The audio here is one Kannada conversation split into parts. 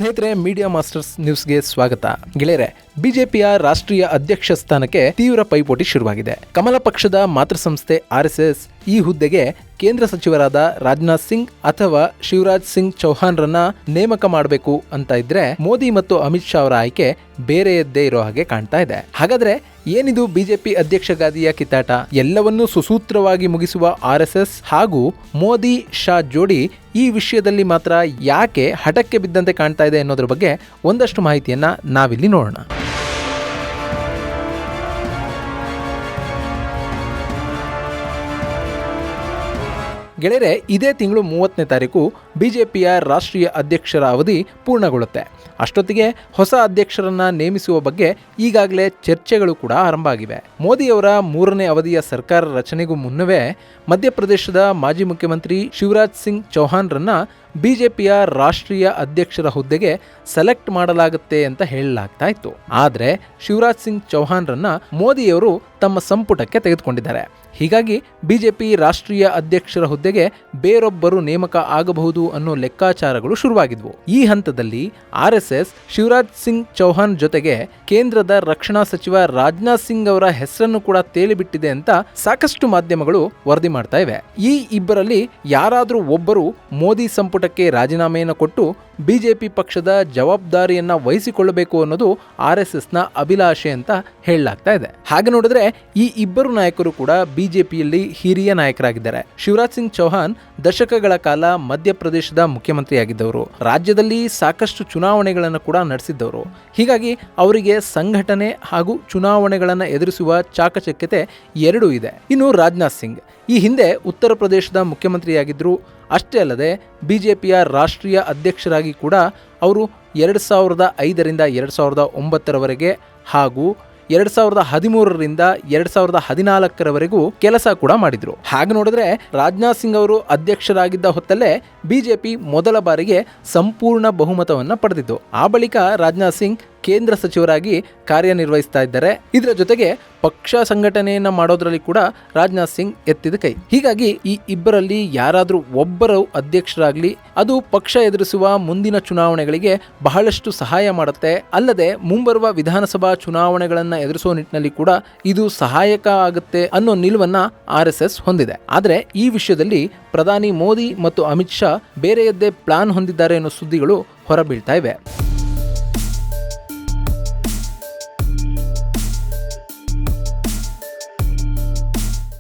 ಸ್ನೇಹಿತರೆ, ಮೀಡಿಯಾ ಮಾಸ್ಟರ್ಸ್ ನ್ಯೂಸ್ಗೆ ಸ್ವಾಗತ. ಗೆಳೆಯರೆ, ಬಿಜೆಪಿಯ ರಾಷ್ಟ್ರೀಯ ಅಧ್ಯಕ್ಷ ಸ್ಥಾನಕ್ಕೆ ತೀವ್ರ ಪೈಪೋಟಿ ಶುರುವಾಗಿದೆ. ಕಮಲ ಪಕ್ಷದ ಮಾತೃಸಂಸ್ಥೆ ಆರ್ಎಸ್ಎಸ್ ಈ ಹುದ್ದೆಗೆ ಕೇಂದ್ರ ಸಚಿವರಾದ ರಾಜನಾಥ್ ಸಿಂಗ್ ಅಥವಾ ಶಿವರಾಜ್ ಸಿಂಗ್ ಚೌಹಾಣ್ರನ್ನ ನೇಮಕ ಮಾಡಬೇಕು ಅಂತ ಇದ್ರೆ ಮೋದಿ ಮತ್ತು ಅಮಿತ್ ಶಾ ಅವರ ಆಯ್ಕೆ ಬೇರೆಯದ್ದೇ ಇರೋ ಹಾಗೆ ಕಾಣ್ತಾ ಇದೆ. ಹಾಗಾದ್ರೆ ಏನಿದು ಬಿಜೆಪಿ ಅಧ್ಯಕ್ಷ ಗಾದಿಯ ಕಿತ್ತಾಟ? ಎಲ್ಲವನ್ನೂ ಸುಸೂತ್ರವಾಗಿ ಮುಗಿಸುವ ಆರ್ಎಸ್ಎಸ್ ಹಾಗೂ ಮೋದಿ ಶಾ ಜೋಡಿ ಈ ವಿಷಯದಲ್ಲಿ ಮಾತ್ರ ಯಾಕೆ ಹಠಕ್ಕೆ ಬಿದ್ದಂತೆ ಕಾಣ್ತಾ ಇದೆ ಅನ್ನೋದ್ರ ಬಗ್ಗೆ ಒಂದಷ್ಟು ಮಾಹಿತಿಯನ್ನ ನಾವಿಲ್ಲಿ ನೋಡೋಣ. ಗೆಳೆಯರೆ, ಇದೇ ತಿಂಗಳು 30ನೇ ತಾರೀಕು ಬಿಜೆಪಿಯ ರಾಷ್ಟ್ರೀಯ ಅಧ್ಯಕ್ಷರ ಅವಧಿ ಪೂರ್ಣಗೊಳ್ಳುತ್ತೆ. ಅಷ್ಟೊತ್ತಿಗೆ ಹೊಸ ಅಧ್ಯಕ್ಷರನ್ನ ನೇಮಿಸುವ ಬಗ್ಗೆ ಈಗಾಗಲೇ ಚರ್ಚೆಗಳು ಕೂಡ ಆರಂಭ ಆಗಿವೆ. ಮೋದಿಯವರ 3ನೇ ಅವಧಿಯ ಸರ್ಕಾರ ರಚನೆಗೂ ಮುನ್ನವೇ ಮಧ್ಯಪ್ರದೇಶದ ಮಾಜಿ ಮುಖ್ಯಮಂತ್ರಿ ಶಿವರಾಜ್ ಸಿಂಗ್ ಚೌಹಾಣ್ರನ್ನ ಬಿಜೆಪಿಯ ರಾಷ್ಟ್ರೀಯ ಅಧ್ಯಕ್ಷರ ಹುದ್ದೆಗೆ ಸೆಲೆಕ್ಟ್ ಮಾಡಲಾಗುತ್ತೆ ಅಂತ ಹೇಳಲಾಗ್ತಾ ಇತ್ತು. ಆದರೆ ಶಿವರಾಜ್ ಸಿಂಗ್ ಚೌಹಾಣ್ರನ್ನ ಮೋದಿಯವರು ತಮ್ಮ ಸಂಪುಟಕ್ಕೆ ತೆಗೆದುಕೊಂಡಿದ್ದಾರೆ. ಹೀಗಾಗಿ ಬಿಜೆಪಿ ರಾಷ್ಟ್ರೀಯ ಅಧ್ಯಕ್ಷರ ಹುದ್ದೆಗೆ ಬೇರೊಬ್ಬರು ನೇಮಕ ಆಗಬಹುದು ಅನ್ನೋ ಲೆಕ್ಕಾಚಾರಗಳು ಶುರುವಾಗಿದ್ವು. ಈ ಹಂತದಲ್ಲಿ ಆರ್ಎಸ್ಎಸ್ ಶಿವರಾಜ್ ಸಿಂಗ್ ಚೌಹಾಣ್ ಜೊತೆಗೆ ಕೇಂದ್ರದ ರಕ್ಷಣಾ ಸಚಿವ ರಾಜನಾಥ್ ಸಿಂಗ್ ಅವರ ಹೆಸರನ್ನು ಕೂಡ ತೇಲಿಬಿಟ್ಟಿದೆ ಅಂತ ಸಾಕಷ್ಟು ಮಾಧ್ಯಮಗಳು ವರದಿ ಮಾಡ್ತಾ ಇವೆ. ಈ ಇಬ್ಬರಲ್ಲಿ ಯಾರಾದರೂ ಒಬ್ಬರು ಮೋದಿ ಸಂಪುಟಕ್ಕೆ ರಾಜೀನಾಮೆಯನ್ನು ಕೊಟ್ಟು ಬಿಜೆಪಿ ಪಕ್ಷದ ಜವಾಬ್ದಾರಿಯನ್ನ ವಹಿಸಿಕೊಳ್ಳಬೇಕು ಅನ್ನೋದು ಆರ್ಎಸ್ಎಸ್ನ ಅಭಿಲಾಷೆ ಅಂತ ಹೇಳಲಾಗ್ತಾ ಇದೆ. ಹಾಗೆ ನೋಡಿದ್ರೆ ಈ ಇಬ್ಬರು ನಾಯಕರು ಕೂಡ ಬಿಜೆಪಿಯಲ್ಲಿ ಹಿರಿಯ ನಾಯಕರಾಗಿದ್ದಾರೆ. ಶಿವರಾಜ್ ಸಿಂಗ್ ಚೌಹಾಣ್ ದಶಕಗಳ ಕಾಲ ಮಧ್ಯಪ್ರದೇಶದ ಮುಖ್ಯಮಂತ್ರಿಯಾಗಿದ್ದವರು, ರಾಜ್ಯದಲ್ಲಿ ಸಾಕಷ್ಟು ಚುನಾವಣೆಗಳನ್ನು ಕೂಡ ನಡೆಸಿದ್ದವರು. ಹೀಗಾಗಿ ಅವರಿಗೆ ಸಂಘಟನೆ ಹಾಗೂ ಚುನಾವಣೆಗಳನ್ನು ಎದುರಿಸುವ ಚಾಕಚಕ್ಯತೆ ಎರಡೂ ಇದೆ. ಇನ್ನು ರಾಜನಾಥ್ ಸಿಂಗ್ ಈ ಹಿಂದೆ ಉತ್ತರ ಪ್ರದೇಶದ ಮುಖ್ಯಮಂತ್ರಿಯಾಗಿದ್ದರು. ಅಷ್ಟೇ ಅಲ್ಲದೆ ಬಿಜೆಪಿಯ ರಾಷ್ಟ್ರೀಯ ಅಧ್ಯಕ್ಷರಾಗಿ ಕೂಡ ಅವರು 2005ರಿಂದ 2009ರವರೆಗೆ ಹಾಗೂ 2013ರಿಂದ 2014ರವರೆಗೂ ಕೆಲಸ ಕೂಡ ಮಾಡಿದ್ರು. ಹಾಗೆ ನೋಡಿದ್ರೆ ರಾಜನಾಥ್ ಸಿಂಗ್ ಅವರು ಅಧ್ಯಕ್ಷರಾಗಿದ್ದ ಹೊತ್ತಲ್ಲೇ ಬಿಜೆಪಿ ಮೊದಲ ಬಾರಿಗೆ ಸಂಪೂರ್ಣ ಬಹುಮತವನ್ನ ಪಡೆದಿದ್ದು. ಆ ಬಳಿಕ ರಾಜನಾಥ್ ಸಿಂಗ್ ಕೇಂದ್ರ ಸಚಿವರಾಗಿ ಕಾರ್ಯನಿರ್ವಹಿಸ್ತಾ ಇದ್ದಾರೆ. ಇದರ ಜೊತೆಗೆ ಪಕ್ಷ ಸಂಘಟನೆಯನ್ನ ಮಾಡೋದ್ರಲ್ಲಿ ಕೂಡ ರಾಜನಾಥ್ ಸಿಂಗ್ ಎತ್ತಿದ ಕೈ. ಹೀಗಾಗಿ ಈ ಇಬ್ಬರಲ್ಲಿ ಯಾರಾದರೂ ಒಬ್ಬರು ಅಧ್ಯಕ್ಷರಾಗಲಿ ಅದು ಪಕ್ಷ ಎದುರಿಸುವ ಮುಂದಿನ ಚುನಾವಣೆಗಳಿಗೆ ಬಹಳಷ್ಟು ಸಹಾಯ ಮಾಡುತ್ತೆ. ಅಲ್ಲದೆ ಮುಂಬರುವ ವಿಧಾನಸಭಾ ಚುನಾವಣೆಗಳನ್ನ ಎದುರಿಸುವ ನಿಟ್ಟಿನಲ್ಲಿ ಕೂಡ ಇದು ಸಹಾಯಕ ಆಗುತ್ತೆ ಅನ್ನೋ ನಿಲುವನ್ನ ಆರ್ಎಸ್ಎಸ್ ಹೊಂದಿದೆ. ಆದರೆ ಈ ವಿಷಯದಲ್ಲಿ ಪ್ರಧಾನಿ ಮೋದಿ ಮತ್ತು ಅಮಿತ್ ಶಾ ಬೇರೆಯದ್ದೇ ಪ್ಲಾನ್ ಹೊಂದಿದ್ದಾರೆ ಅನ್ನೋ ಸುದ್ದಿಗಳು ಹೊರಬೀಳ್ತಾ ಇವೆ.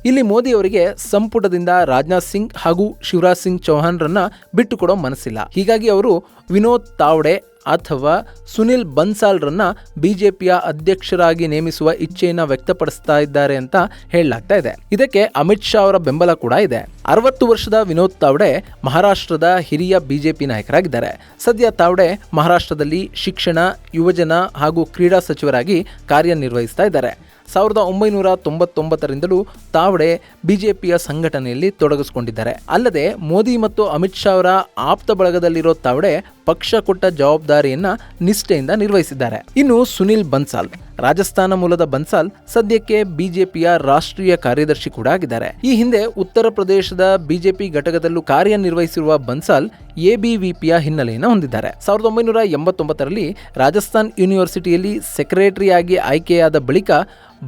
ಇಲ್ಲಿ ಮೋದಿ ಅವರಿಗೆ ಸಂಪುಟದಿಂದ ರಾಜನಾಥ್ ಸಿಂಗ್ ಹಾಗೂ ಶಿವರಾಜ್ ಸಿಂಗ್ ಚೌಹಾಣ್ರನ್ನ ಬಿಟ್ಟುಕೊಡೋ ಮನಸ್ಸಿಲ್ಲ. ಹೀಗಾಗಿ ಅವರು ವಿನೋದ್ ತಾವ್ಡೆ ಅಥವಾ ಸುನಿಲ್ ಬನ್ಸಾಲ್ರನ್ನ ಬಿಜೆಪಿಯ ಅಧ್ಯಕ್ಷರಾಗಿ ನೇಮಿಸುವ ಇಚ್ಛೆಯನ್ನ ವ್ಯಕ್ತಪಡಿಸ್ತಾ ಇದ್ದಾರೆ ಅಂತ ಹೇಳಲಾಗ್ತಾ ಇದೆ. ಇದಕ್ಕೆ ಅಮಿತ್ ಶಾ ಅವರ ಬೆಂಬಲ ಕೂಡ ಇದೆ. 60 ವರ್ಷದ ವಿನೋದ್ ತಾವ್ಡೆ ಮಹಾರಾಷ್ಟ್ರದ ಹಿರಿಯ ಬಿಜೆಪಿ ನಾಯಕರಾಗಿದ್ದಾರೆ. ಸದ್ಯ ತಾವ್ಡೆ ಮಹಾರಾಷ್ಟ್ರದಲ್ಲಿ ಶಿಕ್ಷಣ, ಯುವಜನ ಹಾಗೂ ಕ್ರೀಡಾ ಸಚಿವರಾಗಿ ಕಾರ್ಯನಿರ್ವಹಿಸ್ತಾ ಇದ್ದಾರೆ. 1999ರಿಂದಲೂ ತಾವ್ಡೆ ಬಿಜೆಪಿಯ ಸಂಘಟನೆಯಲ್ಲಿ ತೊಡಗಿಸಿಕೊಂಡಿದ್ದಾರೆ. ಅಲ್ಲದೆ ಮೋದಿ ಮತ್ತು ಅಮಿತ್ ಶಾ ಅವರ ಆಪ್ತ ಬಳಗದಲ್ಲಿರೋ ತಾವ್ಡೆ ಪಕ್ಷ ಕೊಟ್ಟ ಜವಾಬ್ದಾರಿಯನ್ನ ನಿಷ್ಠೆಯಿಂದ ನಿರ್ವಹಿಸಿದ್ದಾರೆ. ಇನ್ನು ಸುನಿಲ್ ಬನ್ಸಾಲ್, ರಾಜಸ್ಥಾನ ಮೂಲದ ಬನ್ಸಾಲ್ ಸದ್ಯಕ್ಕೆ ಬಿಜೆಪಿಯ ರಾಷ್ಟ್ರೀಯ ಕಾರ್ಯದರ್ಶಿ ಕೂಡ ಆಗಿದ್ದಾರೆ. ಈ ಹಿಂದೆ ಉತ್ತರ ಪ್ರದೇಶದ ಬಿಜೆಪಿ ಘಟಕದಲ್ಲೂ ಕಾರ್ಯನಿರ್ವಹಿಸಿರುವ ಬನ್ಸಾಲ್ ಎಬಿವಿಪಿಯ ಹಿನ್ನೆಲೆಯನ್ನು ಹೊಂದಿದ್ದಾರೆ. 1989ರಲ್ಲಿ ರಾಜಸ್ಥಾನ್ ಯೂನಿವರ್ಸಿಟಿಯಲ್ಲಿ ಸೆಕ್ರೆಟರಿಯಾಗಿ ಆಯ್ಕೆಯಾದ ಬಳಿಕ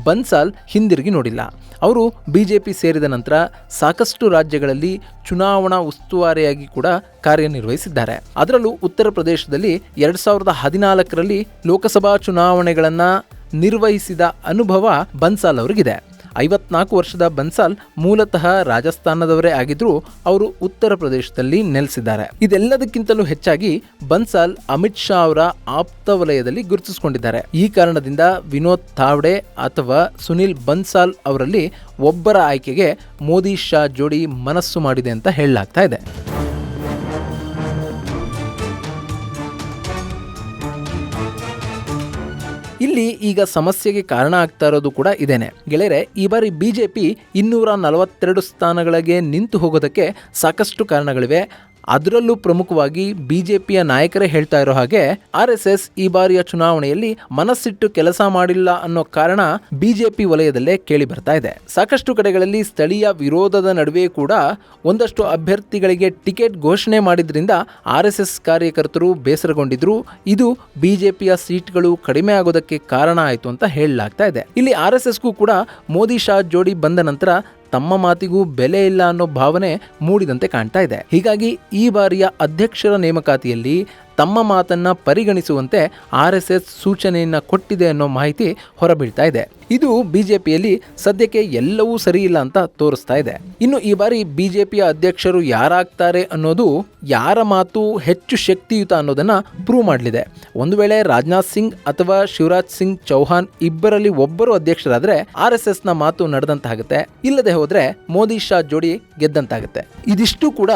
ಬನ್ಸಾಲ್ ಹಿಂದಿರುಗಿ ನೋಡಿಲ್ಲ. ಅವರು ಬಿಜೆಪಿ ಸೇರಿದ ನಂತರ ಸಾಕಷ್ಟು ರಾಜ್ಯಗಳಲ್ಲಿ ಚುನಾವಣಾ ಉಸ್ತುವಾರಿಯಾಗಿ ಕೂಡ ಕಾರ್ಯನಿರ್ವಹಿಸಿದ್ದಾರೆ. ಅದರಲ್ಲೂ ಉತ್ತರ ಪ್ರದೇಶದಲ್ಲಿ 2014ರಲ್ಲಿ ಲೋಕಸಭಾ ಚುನಾವಣೆಗಳನ್ನ ನಿರ್ವಹಿಸಿದ ಅನುಭವ ಬನ್ಸಾಲ್ ಅವರಿಗಿದೆ. 54 ವರ್ಷದ ಬನ್ಸಾಲ್ ಮೂಲತಃ ರಾಜಸ್ಥಾನದವರೇ ಆಗಿದ್ರೂ ಅವರು ಉತ್ತರ ಪ್ರದೇಶದಲ್ಲಿ ನೆಲೆಸಿದ್ದಾರೆ. ಇದೆಲ್ಲದಕ್ಕಿಂತಲೂ ಹೆಚ್ಚಾಗಿ ಬನ್ಸಾಲ್ ಅಮಿತ್ ಶಾ ಅವರ ಆಪ್ತ ವಲಯದಲ್ಲಿ ಗುರುತಿಸಿಕೊಂಡಿದ್ದಾರೆ. ಈ ಕಾರಣದಿಂದ ವಿನೋದ್ ತಾವ್ಡೆ ಅಥವಾ ಸುನಿಲ್ ಬನ್ಸಾಲ್ ಅವರಲ್ಲಿ ಒಬ್ಬರ ಆಯ್ಕೆಗೆ ಮೋದಿ ಶಾ ಜೋಡಿ ಮನಸ್ಸು ಮಾಡಿದೆ ಅಂತ ಹೇಳಲಾಗ್ತಾ ಇದೆ. ಇಲ್ಲಿ ಈಗ ಸಮಸ್ಯೆಗೆ ಕಾರಣ ಆಗ್ತಾ ಇರೋದು ಕೂಡ ಇದೇನೆ. ಗೆಳೆಯರೆ, ಈ ಬಾರಿ ಬಿಜೆಪಿ 242 ಸ್ಥಾನಗಳಿಗೆ ನಿಂತು ಹೋಗೋದಕ್ಕೆ ಸಾಕಷ್ಟು ಕಾರಣಗಳಿವೆ. ಅದರಲ್ಲೂ ಪ್ರಮುಖವಾಗಿ ಬಿಜೆಪಿಯ ನಾಯಕರೇ ಹೇಳ್ತಾ ಇರೋ ಹಾಗೆ RSS ಈ ಬಾರಿಯ ಚುನಾವಣೆಯಲ್ಲಿ ಮನಸ್ಸಿಟ್ಟು ಕೆಲಸ ಮಾಡಿಲ್ಲ ಅನ್ನೋ ಕಾರಣ ಬಿಜೆಪಿ ವಲಯದಲ್ಲೇ ಕೇಳಿ ಬರ್ತಾ ಇದೆ. ಸಾಕಷ್ಟು ಕಡೆಗಳಲ್ಲಿ ಸ್ಥಳೀಯ ವಿರೋಧದ ನಡುವೆ ಕೂಡ ಒಂದಷ್ಟು ಅಭ್ಯರ್ಥಿಗಳಿಗೆ ಟಿಕೆಟ್ ಘೋಷಣೆ ಮಾಡಿದ್ರಿಂದ RSS ಕಾರ್ಯಕರ್ತರು ಬೇಸರಗೊಂಡಿದ್ರು. ಇದು ಬಿಜೆಪಿಯ ಸೀಟ್ಗಳು ಕಡಿಮೆ ಆಗೋದಕ್ಕೆ ಕಾರಣ ಆಯಿತು ಅಂತ ಹೇಳಲಾಗ್ತಾ ಇದೆ. ಇಲ್ಲಿ RSSಗೂ ಕೂಡ ಮೋದಿ ಶಾ ಜೋಡಿ ಬಂದ ನಂತರ ತಮ್ಮ ಮಾತಿಗೂ ಬೆಲೆ ಇಲ್ಲ ಅನ್ನೋ ಭಾವನೆ ಮೂಡಿದಂತೆ ಕಾಣ್ತಾ ಇದೆ. ಹೀಗಾಗಿ ಈ ಬಾರಿಯ ಅಧ್ಯಕ್ಷರ ನೇಮಕಾತಿಯಲ್ಲಿ ತಮ್ಮ ಮಾತನ್ನ ಪರಿಗಣಿಸುವಂತೆ RSS ಸೂಚನೆಯನ್ನ ಕೊಟ್ಟಿದೆ ಅನ್ನೋ ಮಾಹಿತಿ ಹೊರಬೀಳ್ತಾ ಇದೆ. ಇದು ಬಿಜೆಪಿಯಲ್ಲಿ ಸದ್ಯಕ್ಕೆ ಎಲ್ಲವೂ ಸರಿ ಇಲ್ಲ ಅಂತ ತೋರಿಸ್ತಾ ಇದೆ. ಇನ್ನು ಈ ಬಾರಿ ಬಿಜೆಪಿಯ ಅಧ್ಯಕ್ಷರು ಯಾರಾಗ್ತಾರೆ ಅನ್ನೋದು ಯಾರ ಮಾತು ಹೆಚ್ಚು ಶಕ್ತಿಯುತ ಅನ್ನೋದನ್ನ ಪ್ರೂವ್ ಮಾಡಲಿದೆ. ಒಂದು ವೇಳೆ ರಾಜನಾಥ್ ಸಿಂಗ್ ಅಥವಾ ಶಿವರಾಜ್ ಸಿಂಗ್ ಚೌಹಾಣ್ ಇಬ್ಬರಲ್ಲಿ ಒಬ್ಬರು ಅಧ್ಯಕ್ಷರಾದ್ರೆ RSS ನ ಮಾತು ನಡೆದಂತಾಗುತ್ತೆ, ಇಲ್ಲದೆ ಹೋದ್ರೆ ಮೋದಿ ಶಾ ಜೋಡಿ ಗೆದ್ದಂತಾಗುತ್ತೆ. ಇದಿಷ್ಟು ಕೂಡ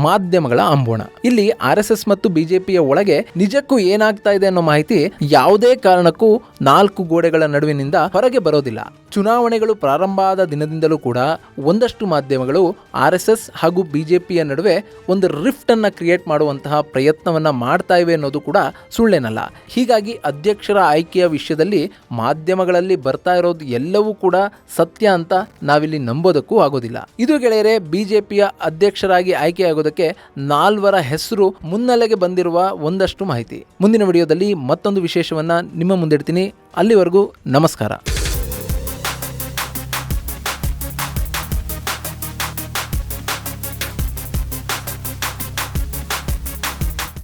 ಮಾಧ್ಯಮಗಳ ಅಂಬೋಣ. ಇಲ್ಲಿ RSS ಮತ್ತು ಬಿಜೆಪಿಯ ಒಳಗೆ ನಿಜಕ್ಕೂ ಏನಾಗ್ತಾ ಇದೆ ಅನ್ನೋ ಮಾಹಿತಿ ಯಾವುದೇ ಕಾರಣಕ್ಕೂ ನಾಲ್ಕು ಗೋಡೆಗಳ ನಡುವಿನಿಂದ ಹೊರಗೆ ಬರೋದಿಲ್ಲ. ಚುನಾವಣೆಗಳು ಪ್ರಾರಂಭ ಆದ ದಿನದಿಂದಲೂ ಕೂಡ ಒಂದಷ್ಟು ಮಾಧ್ಯಮಗಳು RSS ಹಾಗೂ ಬಿಜೆಪಿಯ ನಡುವೆ ಒಂದು ರಿಫ್ಟ್ ಅನ್ನ ಕ್ರಿಯೇಟ್ ಮಾಡುವಂತಹ ಪ್ರಯತ್ನವನ್ನ ಮಾಡ್ತಾ ಇವೆ ಅನ್ನೋದು ಕೂಡ ಸುಳ್ಳೇನಲ್ಲ. ಹೀಗಾಗಿ ಅಧ್ಯಕ್ಷರ ಆಯ್ಕೆಯ ವಿಷಯದಲ್ಲಿ ಮಾಧ್ಯಮಗಳಲ್ಲಿ ಬರ್ತಾ ಇರೋದು ಎಲ್ಲವೂ ಕೂಡ ಸತ್ಯ ಅಂತ ನಾವಿಲ್ಲಿ ನಂಬೋದಕ್ಕೂ ಆಗೋದಿಲ್ಲ. ಇದು ಗೆಳೆಯರೆ ಬಿಜೆಪಿಯ ಅಧ್ಯಕ್ಷರಾಗಿ ಆಯ್ಕೆಯಾಗೋದಕ್ಕೆ 4 ಹೆಸರು ಮುನ್ನೆಲೆಗೆ ಬಂದಿರುವ ಒಂದಷ್ಟು ಮಾಹಿತಿ. ಮುಂದಿನ ವಿಡಿಯೋದಲ್ಲಿ ಮತ್ತೊಂದು ವಿಶೇಷವನ್ನ ನಿಮ್ಮ ಮುಂದಿಡ್ತೀನಿ. ಅಲ್ಲಿವರೆಗೂ ನಮಸ್ಕಾರ.